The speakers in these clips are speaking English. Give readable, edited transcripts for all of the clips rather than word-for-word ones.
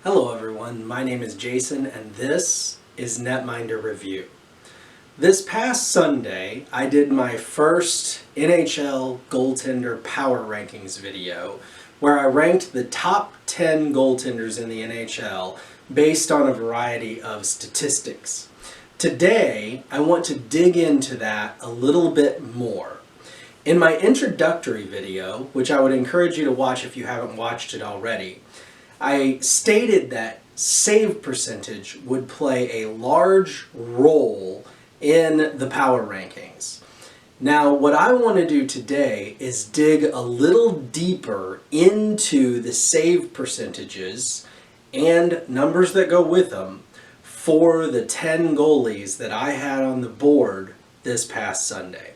Hello everyone, my name is Jason and this is Netminder Review. This past Sunday I did my first NHL Goaltender Power Rankings video where I ranked the top 10 goaltenders in the NHL based on a variety of statistics. Today I want to dig into that a little bit more. In my introductory video, which I would encourage you to watch if you haven't watched it already, I stated that save percentage would play a large role in the power rankings. Now, what I want to do today is dig a little deeper into the save percentages and numbers that go with them for the 10 goalies that I had on the board this past Sunday.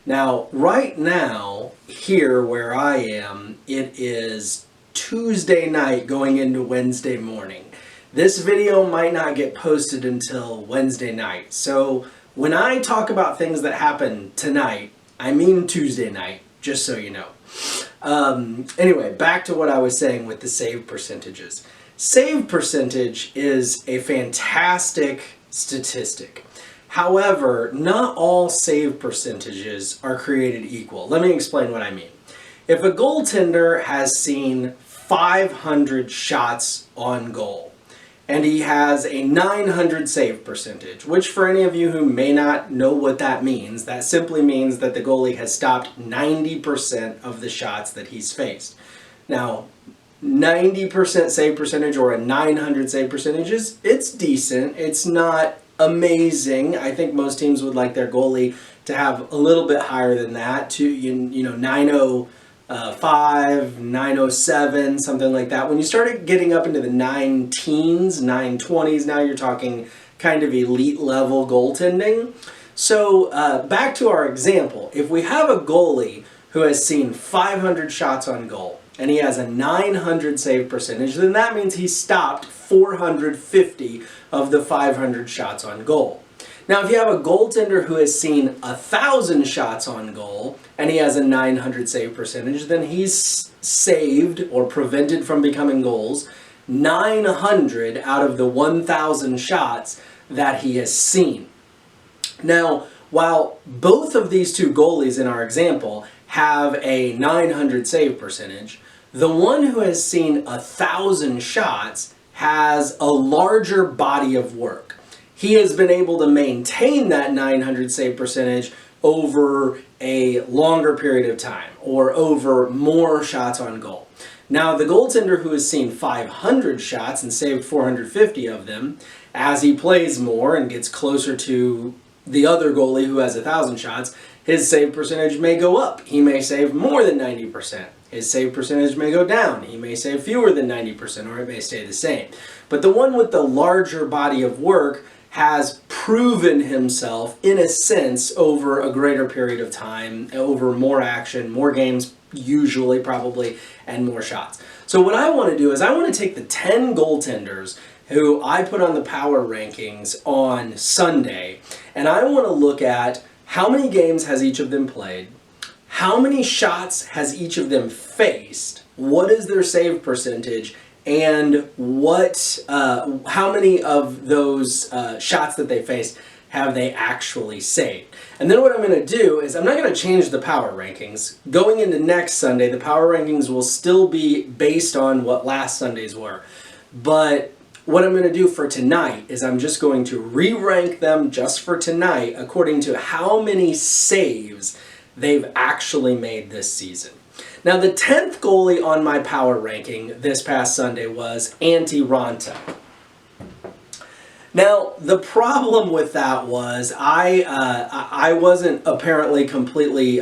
Now, right now, here where I am, it is Tuesday night going into Wednesday morning. This video might not get posted until Wednesday night. So when I talk about things that happen tonight, I mean Tuesday night, just so you know. Anyway, back to what I was saying with the save percentages. Save percentage is a fantastic statistic. However, not all save percentages are created equal. Let me explain what I mean. If a goaltender has seen 500 shots on goal and he has a 900 save percentage, which for any of you who may not know what that means, that simply means that the goalie has stopped 90% of the shots that he's faced. Now, 90% save percentage or a 900 save percentage it's decent. It's not amazing. I think most teams would like their goalie to have a little bit higher than that, to 905, 907, something like that. When you started getting up into the 9-teens, 920s, now you're talking kind of elite level goaltending. So back to our example. If we have a goalie who has seen 500 shots on goal and he has a 900 save percentage, then that means he stopped 450 of the 500 shots on goal. Now, if you have a goaltender who has seen 1,000 shots on goal and he has a 900 save percentage, then he's saved or prevented from becoming goals 900 out of the 1,000 shots that he has seen. Now, while both of these two goalies in our example have a 900 save percentage, the one who has seen 1,000 shots has a larger body of work. He has been able to maintain that 900 save percentage over a longer period of time or over more shots on goal. Now, the goaltender who has seen 500 shots and saved 450 of them, as he plays more and gets closer to the other goalie who has 1,000 shots, his save percentage may go up. He may save more than 90%. His save percentage may go down. He may save fewer than 90%, or it may stay the same. But the one with the larger body of work has proven himself, in a sense, over a greater period of time, over more action, more games, usually, probably, and more shots. So what I want to do is I want to take the 10 goaltenders who I put on the power rankings on Sunday, and I want to look at how many games has each of them played, how many shots has each of them faced, what is their save percentage, and how many of those shots that they faced have they actually saved. And then what I'm going to do is I'm not going to change the power rankings. Going into next Sunday, the power rankings will still be based on what last Sundays were. But what I'm going to do for tonight is I'm just going to re-rank them just for tonight according to how many saves they've actually made this season. Now, the 10th goalie on my power ranking this past Sunday was Antti Raanta. Now, the problem with that was I wasn't apparently completely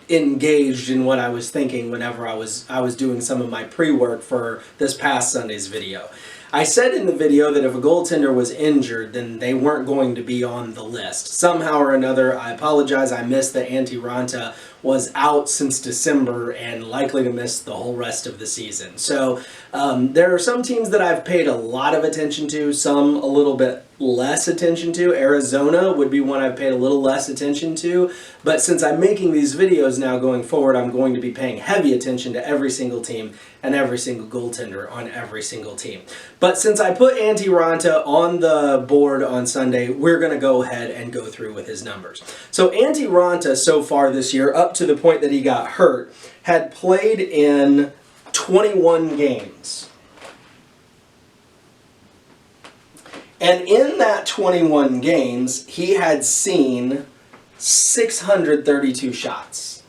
engaged in what I was thinking whenever I was doing some of my pre-work for this past Sunday's video. I said in the video that if a goaltender was injured, then they weren't going to be on the list. Somehow or another, I apologize, I missed that Antti Raanta was out since December and likely to miss the whole rest of the season. So there are some teams that I've paid a lot of attention to, some a little bit less attention to. Arizona would be one I've paid a little less attention to, but since I'm making these videos now going forward, I'm going to be paying heavy attention to every single team and every single goaltender on every single team. But since I put Antti Raanta on the board on Sunday, we're going to go ahead and go through with his numbers. So Antti Raanta so far this year, up to the point that he got hurt, had played in 21 games. And in that 21 games, he had seen 632 shots.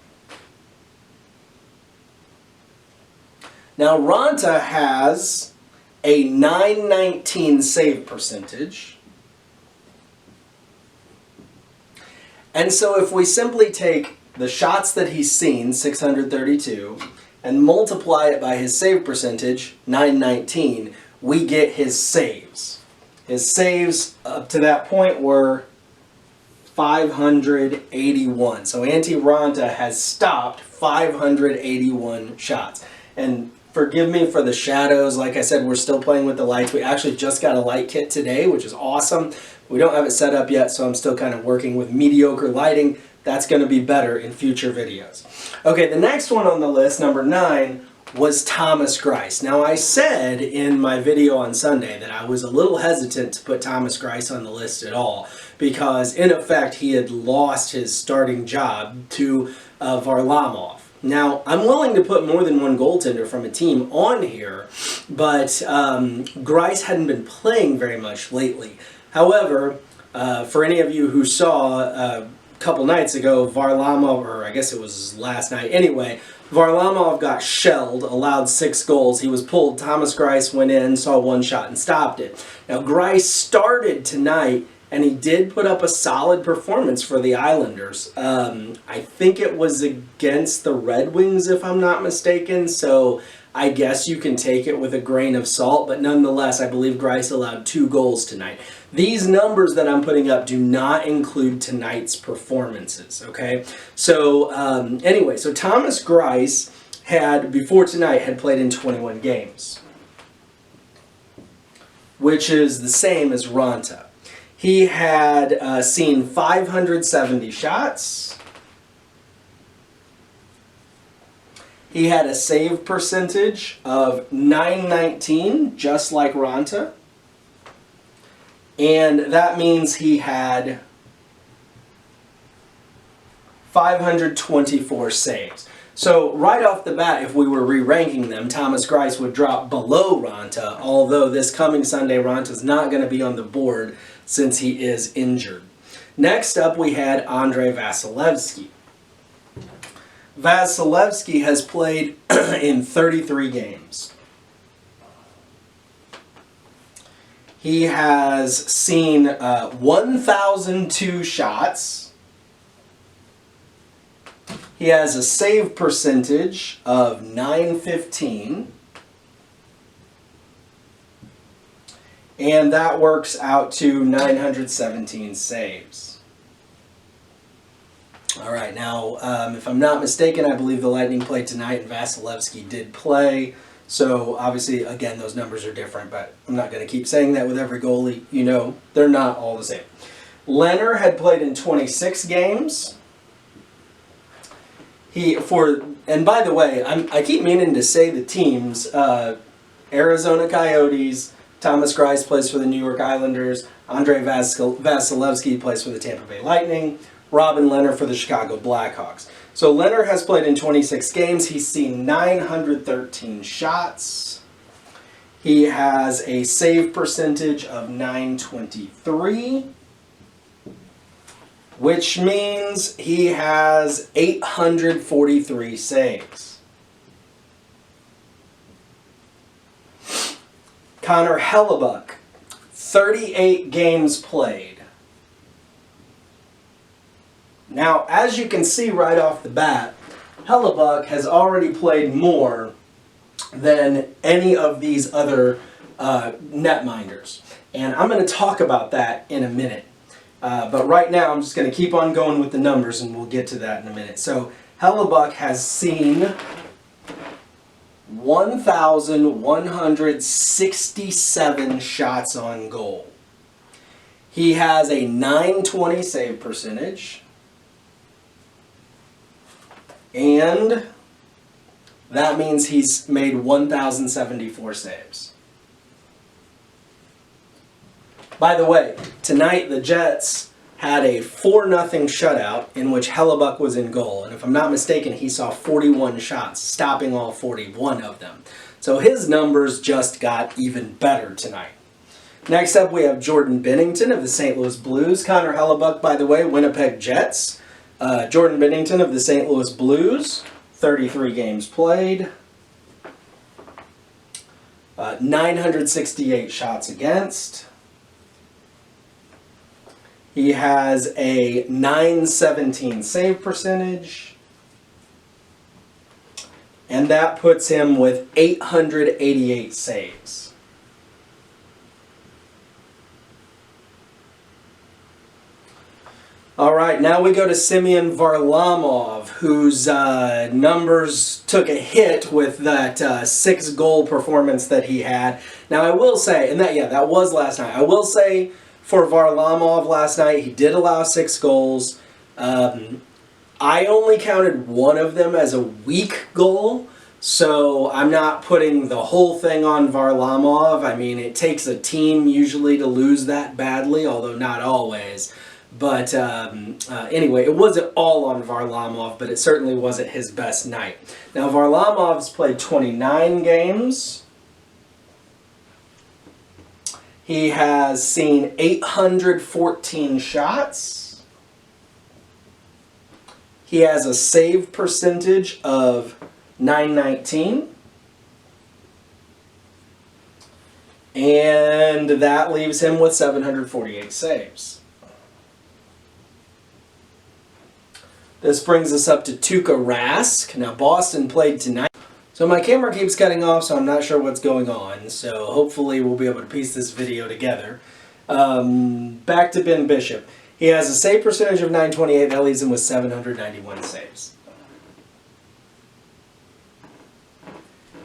Now, Raanta has a .919 save percentage. And so if we simply take the shots that he's seen, 632, and multiply it by his save percentage, .919, we get his saves. His saves up to that point were 581. So Antti Raanta has stopped 581 shots. And forgive me for the shadows. Like I said, we're still playing with the lights. We actually just got a light kit today, which is awesome. We don't have it set up yet, so I'm still kind of working with mediocre lighting. That's going to be better in future videos. Okay, the next one on the list, number 9, was Thomas Greiss. Now, I said in my video on Sunday that I was a little hesitant to put Thomas Greiss on the list at all because, in effect, he had lost his starting job to Varlamov. Now, I'm willing to put more than one goaltender from a team on here, but Greiss hadn't been playing very much lately. However, for any of you who saw a couple nights ago, Varlamov, or I guess it was last night, anyway, Varlamov got shelled, allowed 6 goals. He was pulled. Thomas Greiss went in, saw one shot, and stopped it. Now, Greiss started tonight, and he did put up a solid performance for the Islanders. I think it was against the Red Wings, if I'm not mistaken, so I guess you can take it with a grain of salt, but nonetheless, I believe Greiss allowed 2 goals tonight. These numbers that I'm putting up do not include tonight's performances, okay? So, anyway, so Thomas Greiss had, before tonight, had played in 21 games, which is the same as Raanta. He had seen 570 shots. He had a save percentage of .919, just like Raanta. And that means he had 524 saves. So right off the bat, if we were re-ranking them, Thomas Greiss would drop below Raanta, although this coming Sunday, Ranta's not going to be on the board since he is injured. Next up, we had Andrei Vasilevskiy. Vasilevskiy has played in 33 games. He has seen 1,002 shots. He has a save percentage of .915. And that works out to 917 saves. All right, now, if I'm not mistaken, I believe the Lightning played tonight and Vasilevskiy did play. So, obviously, again, those numbers are different, but I'm not going to keep saying that with every goalie. You know, they're not all the same. Leonard had played in 26 games. And by the way, I keep meaning to say the teams. Arizona Coyotes, Thomas Greiss plays for the New York Islanders, Andrei Vasilevskiy plays for the Tampa Bay Lightning, Robin Leonard for the Chicago Blackhawks. So Leonard has played in 26 games. He's seen 913 shots. He has a save percentage of .923, which means he has 843 saves. Connor Hellebuyck, 38 games played. Now, as you can see right off the bat, Hellebuyck has already played more than any of these other netminders. And I'm going to talk about that in a minute. But right now, I'm just going to keep on going with the numbers, and we'll get to that in a minute. So, Hellebuyck has seen 1,167 shots on goal. He has a .920 save percentage. And that means he's made 1,074 saves. By the way, tonight the Jets had a 4-0 shutout in which Hellebuck was in goal. And if I'm not mistaken, he saw 41 shots, stopping all 41 of them. So his numbers just got even better tonight. Next up, we have Jordan Binnington of the St. Louis Blues. Connor Hellebuck, by the way, Winnipeg Jets. Jordan Binnington of the St. Louis Blues, 33 games played. 968 shots against. He has a .917 save percentage. And that puts him with 888 saves. All right, now we go to Semyon Varlamov, whose numbers took a hit with that 6-goal performance that he had. Now I will say, and that was last night. I will say for Varlamov last night, he did allow 6 goals. I only counted one of them as a weak goal, so I'm not putting the whole thing on Varlamov. I mean, it takes a team usually to lose that badly, although not always. But anyway, it wasn't all on Varlamov, but it certainly wasn't his best night. Now, Varlamov's played 29 games. He has seen 814 shots. He has a save percentage of .919. And that leaves him with 748 saves. This brings us up to Tuukka Rask. Now, Boston played tonight. So my camera keeps cutting off, so I'm not sure what's going on. So hopefully we'll be able to piece this video together. Back to Ben Bishop. He has a save percentage of .928. That leaves him with 791 saves.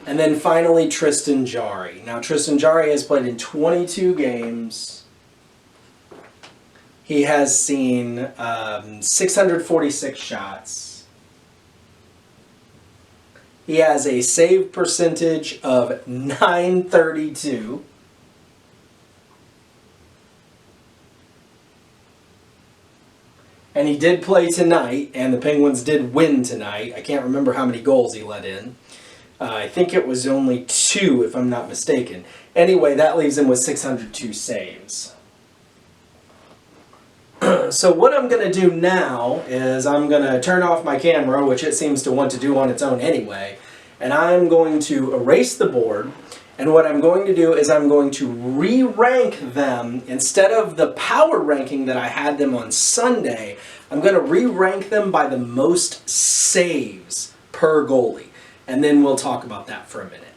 And then finally, Tristan Jarry. Now, Tristan Jarry has played in 22 games. He has seen 646 shots. He has a save percentage of .932. And he did play tonight, and the Penguins did win tonight. I can't remember how many goals he let in. I think it was only 2, if I'm not mistaken. Anyway, that leaves him with 602 saves. So what I'm going to do now is I'm going to turn off my camera, which it seems to want to do on its own anyway, and I'm going to erase the board. And what I'm going to do is I'm going to re-rank them. Instead of the power ranking that I had them on Sunday, I'm going to re-rank them by the most saves per goalie. And then we'll talk about that for a minute.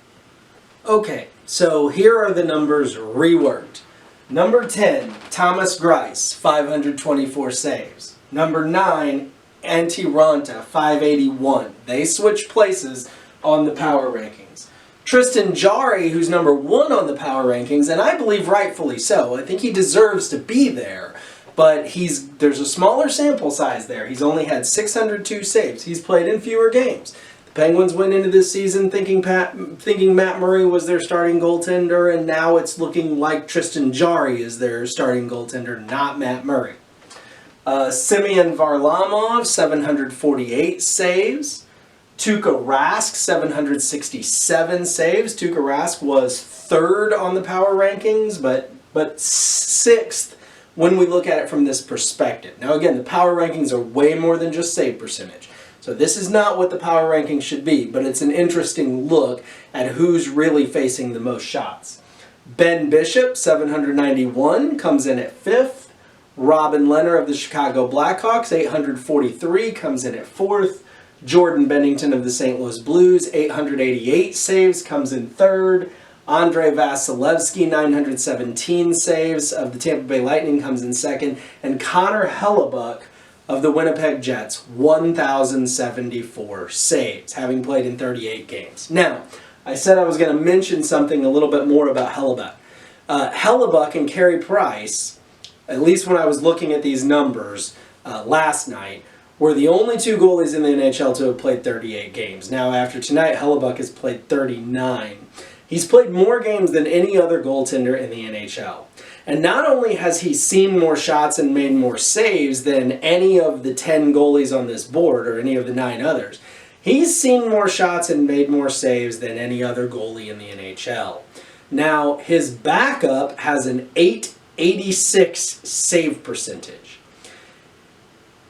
Okay, so here are the numbers reworked. Number 10, Thomas Greiss, 524 saves. Number 9, Antti Ranta, 581. They switched places on the power rankings. Tristan Jarry, who's number 1 on the power rankings, and I believe rightfully so. I think he deserves to be there, but there's a smaller sample size there. He's only had 602 saves. He's played in fewer games. Penguins went into this season thinking Matt Murray was their starting goaltender, and now it's looking like Tristan Jarry is their starting goaltender, not Matt Murray. Semyon Varlamov, 748 saves. Tuukka Rask, 767 saves. Tuukka Rask was 3rd on the power rankings, but 6th when we look at it from this perspective. Now again, the power rankings are way more than just save percentage. So this is not what the power rankings should be, but it's an interesting look at who's really facing the most shots. Ben Bishop, 791, comes in at 5th. Robin Lehner of the Chicago Blackhawks, 843, comes in at 4th. Jordan Binnington of the St. Louis Blues, 888 saves, comes in 3rd. Andrei Vasilevsky, 917 saves of the Tampa Bay Lightning, comes in 2nd. And Connor Hellebuck of the Winnipeg Jets, 1,074 saves, having played in 38 games. Now, I said I was going to mention something a little bit more about Hellebuck. Hellebuck and Carey Price at least when I was looking at these numbers last night, were the only two goalies in the NHL to have played 38 games. Now, after tonight, Hellebuck has played 39. He's played more games than any other goaltender in the NHL. And not only has he seen more shots and made more saves than any of the 10 goalies on this board or any of the 9 others, he's seen more shots and made more saves than any other goalie in the NHL. Now, his backup has an .886 save percentage.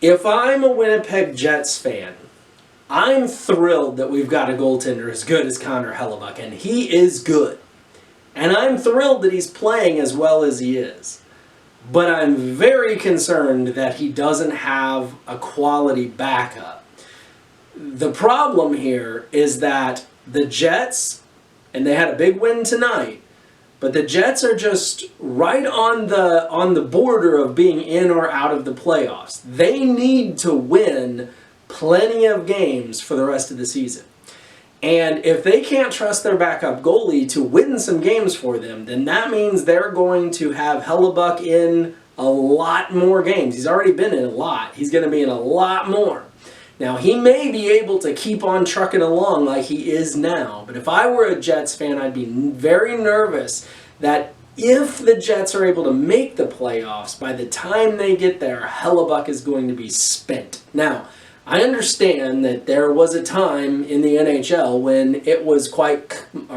If I'm a Winnipeg Jets fan, I'm thrilled that we've got a goaltender as good as Connor Hellebuck, and he is good. And I'm thrilled that he's playing as well as he is. But I'm very concerned that he doesn't have a quality backup. The problem here is that the Jets, and they had a big win tonight, but the Jets are just right on the border of being in or out of the playoffs. They need to win plenty of games for the rest of the season. And if they can't trust their backup goalie to win some games for them, then that means they're going to have Hellebuck in a lot more games. He's already been in a lot. He's going to be in a lot more. Now, he may be able to keep on trucking along like he is now, but if I were a Jets fan, I'd be very nervous that if the Jets are able to make the playoffs, by the time they get there, Hellebuck is going to be spent. Now, I understand that there was a time in the NHL when it was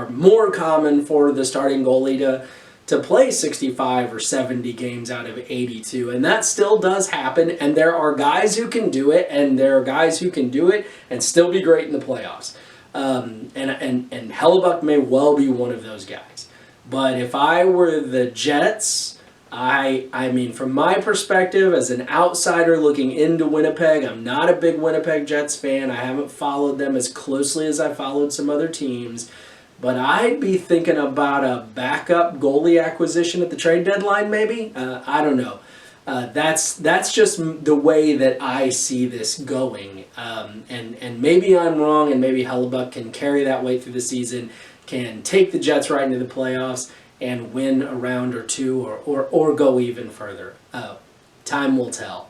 more common for the starting goalie to play 65 or 70 games out of 82, and that still does happen, and there are guys who can do it, and there are guys who can do it and still be great in the playoffs. And Hellebuck may well be one of those guys. But if I were the Jets, I mean, from my perspective, as an outsider looking into Winnipeg, I'm not a big Winnipeg Jets fan. I haven't followed them as closely as I followed some other teams. But I'd be thinking about a backup goalie acquisition at the trade deadline, maybe? I don't know. That's just the way that I see this going. And maybe I'm wrong, and maybe Hellebuck can carry that weight through the season, can take the Jets right into the playoffs, and win a round or two or go even further. Time will tell.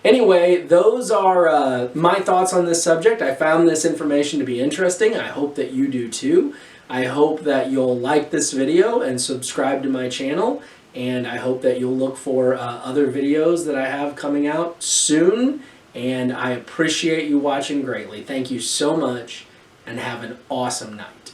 Anyway, those are my thoughts on this subject. I found this information to be interesting. I hope that you do too. I hope that you'll like this video and subscribe to my channel. And I hope that you'll look for other videos that I have coming out soon. And I appreciate you watching greatly. Thank you so much, and have an awesome night.